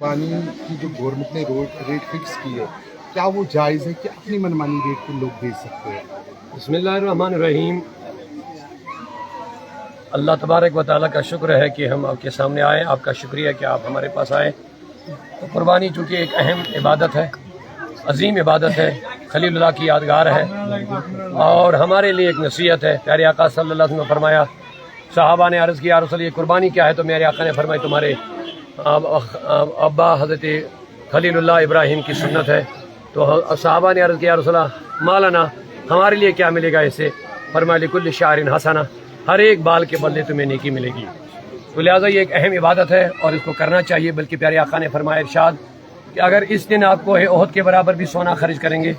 पानी की जो गवर्नमेंट ने रेट फिक्स की है, क्या वो जायज़ है कि अपनी मनमानी रेट पे लोग बेच सकते हैं? बिस्मिल्लाहिर्रहमानिर्रहीम। अल्लाह तबारक व तआला का शुक्र है कि हम आपके सामने आए। आपका शुक्रिया कि आप हमारे पास आए। तो कुर्बानी चूँकि एक अहम इबादत है, अजीम इबादत है, खलीलुल्लाह की यादगार है और हमारे लिए एक नसीहत है। प्यारे आका सल्लल्लाहु अलैहि वसल्लम ने फरमाया, सहाबा ने अर्ज़ किया, या रसूल, ये कुर्बानी क्या है? तो मेरे आका ने फरमाया, तुम्हारे अब्बा हज़रत खलीलुल्लाह इब्राहिम की सुन्नत है। तो सहाबा ने अर्ज़ किया, या रसूल, मालाना, हमारे लिए क्या मिलेगा इससे? फरमाया, लिकुल्लि शारिन हसना, हर एक बाल के बदले तुम्हें नेकी मिलेगी। तो लिहाजा ये एक अहम इबादत है और इसको करना चाहिए। बल्कि प्यारे आका ने फरमाया इरशाद कि अगर इस दिन आपको ओहद के बराबर भी सोना खर्च करेंगे,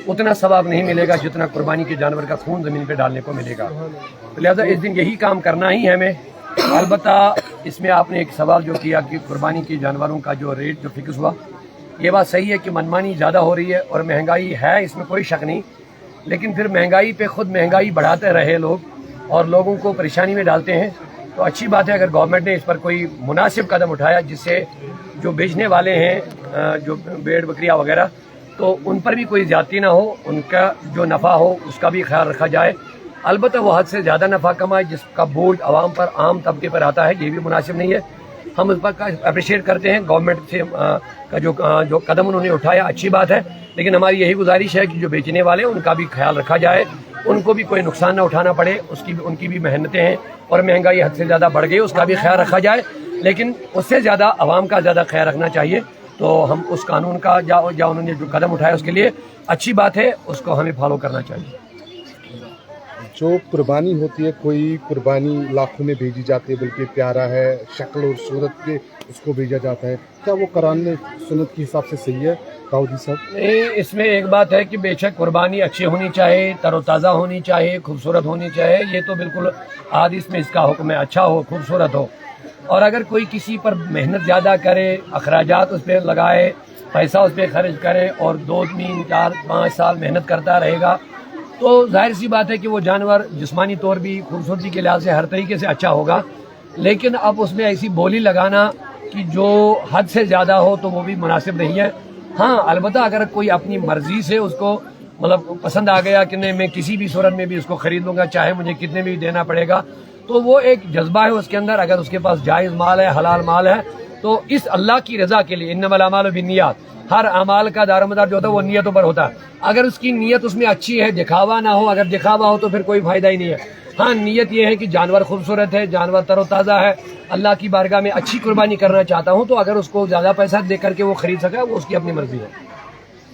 उतना सवाब नहीं मिलेगा जितना कुर्बानी के जानवर का खून ज़मीन पे डालने को मिलेगा। तो लिहाजा इस दिन यही काम करना ही है हमें। अलबत्ता इसमें आपने एक सवाल जो किया कि कुर्बानी के जानवरों का जो रेट जो फिक्स हुआ, ये बात सही है कि मनमानी ज़्यादा हो रही है और महंगाई है, इसमें कोई शक नहीं। लेकिन फिर महंगाई पे खुद महंगाई बढ़ाते रहे लोग और लोगों को परेशानी में डालते हैं। तो अच्छी बात है अगर गवर्नमेंट ने इस पर कोई मुनासिब कदम उठाया जिससे जो बेचने वाले हैं, जो भेड़ बकरियाँ वगैरह, तो उन पर भी कोई ज़्यादती ना हो, उनका जो नफ़ा हो उसका भी ख्याल रखा जाए। अलबत्ता वो हद से ज़्यादा नफ़ा कमाए जिसका बोझ आवाम पर, आम तबके पर आता है, ये भी मुनासिब नहीं है। हम उस पर अप्रिशिएट करते हैं गवर्नमेंट से का जो कदम उन्होंने उठाया, अच्छी बात है। लेकिन हमारी यही गुजारिश है कि जो बेचने वाले हैं उनका भी ख्याल रखा जाए, उनको भी कोई नुकसान ना उठाना पड़े। उनकी भी मेहनतें हैं और महंगाई हद से ज़्यादा बढ़ गई, उसका भी ख्याल रखा जाए। लेकिन उससे ज़्यादा आवाम का ज़्यादा ख्याल रखना चाहिए। तो हम उस कानून का या उन्होंने जो कदम उठाया उसके लिए अच्छी बात है, उसको हमें फॉलो करना चाहिए। जो कुर्बानी होती है, कोई कुर्बानी लाखों में भेजी जाती है, बल्कि प्यारा है, शक्ल और सूरत पे उसको भेजा जाता है, क्या वो कुरान में सुन्नत के हिसाब से सही है दाऊदी साहब? नहीं, इसमें एक बात है कि बेशक कुर्बानी अच्छी होनी चाहिए, तरोताज़ा होनी चाहिए, खूबसूरत होनी चाहिए। ये तो बिल्कुल हादीस में इसका हुक्म है, अच्छा हो, खूबसूरत हो। और अगर कोई किसी पर मेहनत ज़्यादा करे, अखराजात उस पर लगाए, पैसा उस पर खर्च करे और 2, 3, 4, 5 साल मेहनत करता रहेगा, तो जाहिर सी बात है कि वो जानवर जिस्मानी तौर भी खूबसूरती के लिहाज से हर तरीके से अच्छा होगा। लेकिन अब उसमें ऐसी बोली लगाना कि जो हद से ज़्यादा हो तो वो भी मुनासिब नहीं है। हाँ, अलबत्ता अगर कोई अपनी मर्जी से उसको मतलब पसंद आ गया कि नहीं मैं किसी भी सूरत में भी उसको खरीद लूँगा, चाहे मुझे कितने भी देना पड़ेगा, तो वो एक जज्बा है उसके अंदर। अगर उसके पास जायज़ माल है, हलाल माल है, तो इस अल्लाह की रज़ा के लिए, इन्नमल अमालु बिन्नियात, हर अमाल का दारोमदार जो होता है वो नियतों पर होता है। अगर उसकी नीयत उसमें अच्छी है, दिखावा ना हो, अगर दिखावा हो तो फिर कोई फायदा ही नहीं है। हाँ, नीयत ये है कि जानवर खूबसूरत है, जानवर तरोताज़ा है, अल्लाह की बारगाह में अच्छी कुर्बानी करना चाहता हूँ, तो अगर उसको ज़्यादा पैसा दे करके वो खरीद सका, वो उसकी अपनी मर्जी है।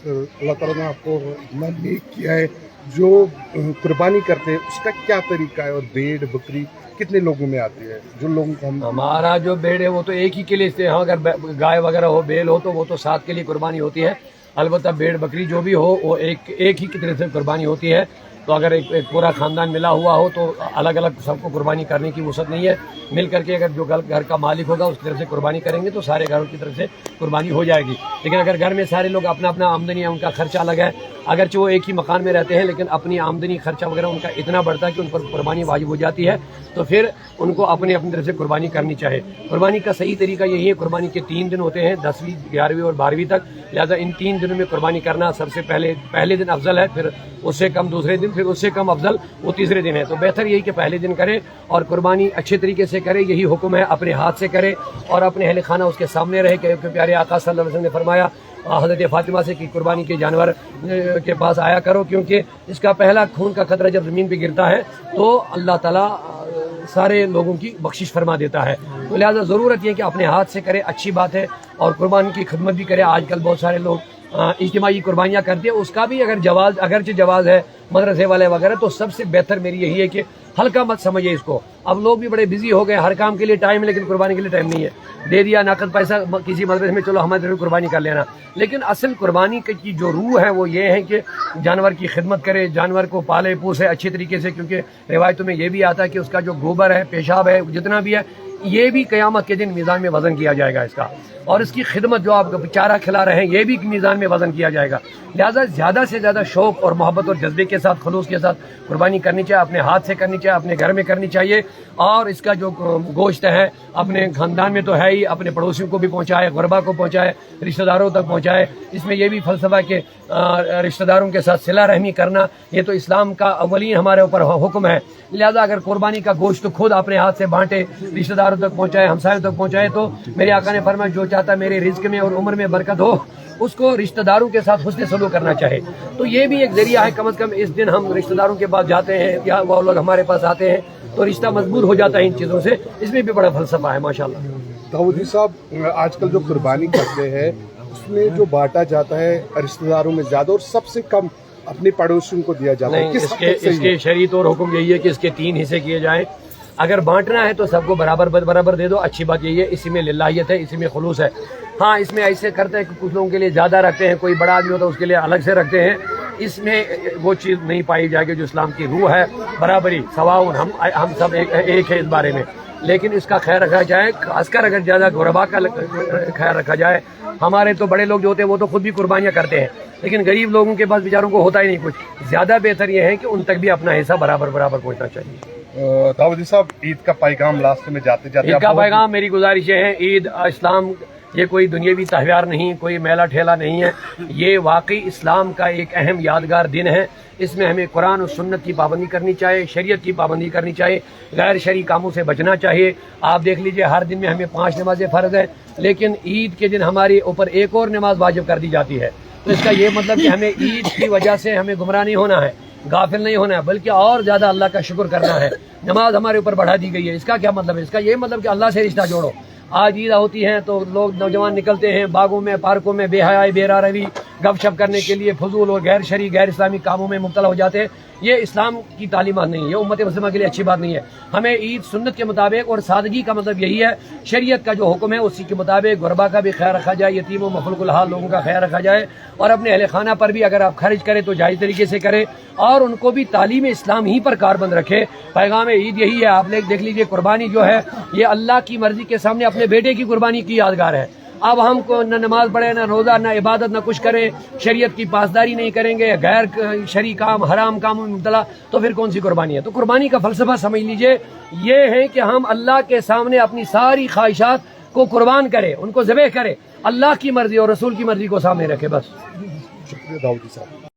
अल्लाह ताला ने आपको इतना नेक किया है, जो कुर्बानी करते हैं उसका क्या तरीका है, और भेड़ बकरी कितने लोगों में आती है? जो लोगों को हमारा जो भेड़ है वो तो एक ही के लिए इस्तेमाल, अगर गाय वगैरह हो, बैल हो, तो वो तो साथ के लिए कुर्बानी होती है। अलबत्ता भेड़ बकरी जो भी हो वो एक ही की तरह से कुर्बानी होती है। तो अगर एक पूरा ख़ानदान मिला हुआ हो तो अलग अलग सबको कुर्बानी करने की वसअत नहीं है। मिल करके अगर जो घर का मालिक होगा उसकी तरफ से कुर्बानी करेंगे तो सारे घरों की तरफ से कुर्बानी हो जाएगी। लेकिन अगर घर में सारे लोग अपना अपना आमदनी है, उनका खर्चा अलग है, अगरचे वो एक ही मकान में रहते हैं लेकिन अपनी आमदनी खर्चा वगैरह उनका इतना बढ़ता है कि उन पर कुर्बानी वाजिब हो जाती है, तो फिर उनको अपनी तरफ से कुर्बानी करनी चाहिए। कुर्बानी का सही तरीका यही है, कुर्बानी के 3 दिन होते हैं, 10वीं, 11वीं और 12वीं तक। लिहाजा इन 3 दिनों में कुर्बानी करना सबसे पहले दिन अफजल है, फिर उससे कम दूसरे दिन, फिर उससे कम अफजल वो तीसरे दिन है। तो बेहतर यही कि पहले दिन करे और कुर्बानी अच्छे तरीके से करे, यही हुक्म है। अपने हाथ से करे और अपने अहले खाना उसके सामने रहे, क्योंकि प्यारे आका सल्लल्लाहु अलैहि वसल्लम ने फरमाया हज़रत फातिमा से कि कुर्बानी के जानवर के पास आया करो, क्योंकि इसका पहला खून का खतरा जब ज़मीन पे गिरता है तो अल्लाह ताला सारे लोगों की बख्शिश फरमा देता है। तो लिहाजा ज़रूरत है कि अपने हाथ से करे, अच्छी बात है, और कुर्बानी की खिदमत भी करे। आजकल बहुत सारे लोग इज्तिमाई कुर्बानियाँ करते हैं, उसका भी अगर अगरचे जवाज़ है मदरसे वाले वगैरह, तो सबसे बेहतर मेरी यही है कि हल्का मत समझिए इसको। अब लोग भी बड़े बिजी हो गए, हर काम के लिए टाइम है लेकिन कुर्बानी के लिए टाइम नहीं है। दे दिया नकद पैसा किसी मदरसे में, चलो हमारे तरफ कुर्बानी कर लेना। लेकिन असल कुर्बानी की जो रूह है वो ये है कि जानवर की खिदमत करे, जानवर को पाले पोसे अच्छे तरीके से, क्योंकि रिवायतों में ये भी आता है कि उसका जो गोबर है, पेशाब है, जितना भी है, ये भी क़यामत के दिन मीज़ान में वज़न किया जाएगा इसका। اور اس کی خدمت جو آپ چارہ کھلا رہے ہیں یہ بھی میزان میں وزن کیا جائے گا. لہٰذا زیادہ سے زیادہ شوق اور محبت اور جذبے کے ساتھ خلوص کے ساتھ قربانی کرنی چاہیے, اپنے ہاتھ سے کرنی چاہیے, اپنے گھر میں کرنی چاہیے, اور اس کا جو گوشت ہے اپنے خاندان میں تو ہے ہی, اپنے پڑوسیوں کو بھی پہنچائے, غربا کو پہنچائے, رشتہ داروں تک پہنچائے. اس میں یہ بھی فلسفہ کہ رشتہ داروں کے ساتھ صلہ رحمی کرنا یہ تو اسلام کا اولین ہمارے اوپر حکم ہے. لہذا اگر قربانی کا گوشت خود اپنے ہاتھ سے بانٹے, رشتہ داروں تک پہنچائے, ہمسایوں تک پہنچائے, تو میرے آقا نے فرمایا جو چاہتا میرے رزق میں اور عمر میں برکت ہو اس کو رشتہ داروں کے ساتھ حسن سلوک کرنا چاہے. تو یہ بھی ایک ذریعہ ہے, کم از کم اس دن ہم رشتہ داروں کے پاس جاتے ہیں یا وہ لوگ ہمارے پاس آتے ہیں تو رشتہ مضبوط ہو جاتا ہے ان چیزوں سے. اس میں بھی بڑا فلسفہ ہے ماشاءاللہ. داؤدی صاحب, آج کل جو قربانی کرتے ہیں اس میں جو بانٹا جاتا ہے رشتہ داروں میں زیادہ اور سب سے کم اپنے پڑوسیوں کو دیا جاتا ہے, نہیں, اس کے شریعت اور حکم یہی ہے کہ اس کے 3 حصے کیے جائیں. اگر بانٹنا ہے تو سب کو برابر دے دو. اچھی بات یہی ہے, اسی میں للہیت ہے, اسی میں خلوص ہے. ہاں اس میں ایسے کرتے ہیں کہ کچھ لوگوں کے لیے زیادہ رکھتے ہیں, کوئی بڑا آدمی ہوتا ہے اس کے لیے الگ سے رکھتے ہیں. اس میں وہ چیز نہیں پائی جائے گی جو اسلام کی روح ہے, برابری, سواؤن, ہم سب ایک ہے اس بارے میں. لیکن اس کا خیال رکھا جائے, خاص کر اگر زیادہ غربا کا خیال رکھا جائے. ہمارے تو بڑے لوگ جو ہوتے ہیں وہ تو خود بھی قربانیاں کرتے ہیں, لیکن غریب لوگوں کے پاس بیچاروں کو ہوتا ہی نہیں کچھ. زیادہ بہتر یہ ہے کہ ان تک بھی اپنا حصہ برابر پہنچنا چاہیے. داؤدی صاحب, عید کا پیغام لاسٹ میں جاتے جاتے عید کا پیغام میری گزارش ہے, عید اسلام یہ کوئی دنیاوی تہوار نہیں, کوئی میلہ ٹھیلا نہیں ہے. یہ واقعی اسلام کا ایک اہم یادگار دن ہے. اس میں ہمیں قرآن و سنت کی پابندی کرنی چاہیے, شریعت کی پابندی کرنی چاہیے, غیر شرعی کاموں سے بچنا چاہیے. آپ دیکھ لیجئے ہر دن میں ہمیں 5 نمازیں فرض ہیں, لیکن عید کے دن ہمارے اوپر ایک اور نماز واجب کر دی جاتی ہے. تو اس کا یہ مطلب کہ ہمیں عید کی وجہ سے ہمیں گمراہ نہیں ہونا ہے, غافل نہیں ہونا ہے, بلکہ اور زیادہ اللہ کا شکر کرنا ہے. نماز ہمارے اوپر بڑھا دی گئی ہے. اس کا کیا مطلب ہے؟ اس کا یہ مطلب کہ اللہ سے رشتہ جوڑو. آج عید ہوتی ہیں تو لوگ نوجوان نکلتے ہیں باغوں میں, پارکوں میں, بے حیائی, بے روی, گپ شپ کرنے کے لیے فضول اور غیر شرعی, غیر اسلامی کاموں میں مبتلا ہو جاتے ہیں. یہ اسلام کی تعلیمات نہیں ہے, یہ امت مسلمہ کے لیے اچھی بات نہیں ہے. ہمیں عید سنت کے مطابق, اور سادگی کا مطلب یہی ہے شریعت کا جو حکم ہے اسی کے مطابق غربا کا بھی خیال رکھا جائے, یتیم و مفلوق الحال لوگوں کا خیال رکھا جائے, اور اپنے اہل خانہ پر بھی اگر آپ خرچ کریں تو جائز طریقے سے کریں, اور ان کو بھی تعلیم اسلام ہی پر کاربند رکھے. پیغام عید یہی ہے. آپ دیکھ لیجئے قربانی جو ہے یہ اللہ کی مرضی کے سامنے اپنے بیٹے کی قربانی کی یادگار ہے. اب ہم کو نہ نماز پڑھے, نہ روزہ, نہ عبادت, نہ کچھ کریں, شریعت کی پاسداری نہیں کریں گے, غیر شرعی کام, حرام کاموں میں مبتلا, تو پھر کون سی قربانی ہے؟ تو قربانی کا فلسفہ سمجھ لیجئے یہ ہے کہ ہم اللہ کے سامنے اپنی ساری خواہشات کو قربان کریں, ان کو ذبح کریں, اللہ کی مرضی اور رسول کی مرضی کو سامنے رکھے. بس. شکریہ داؤدی صاحب.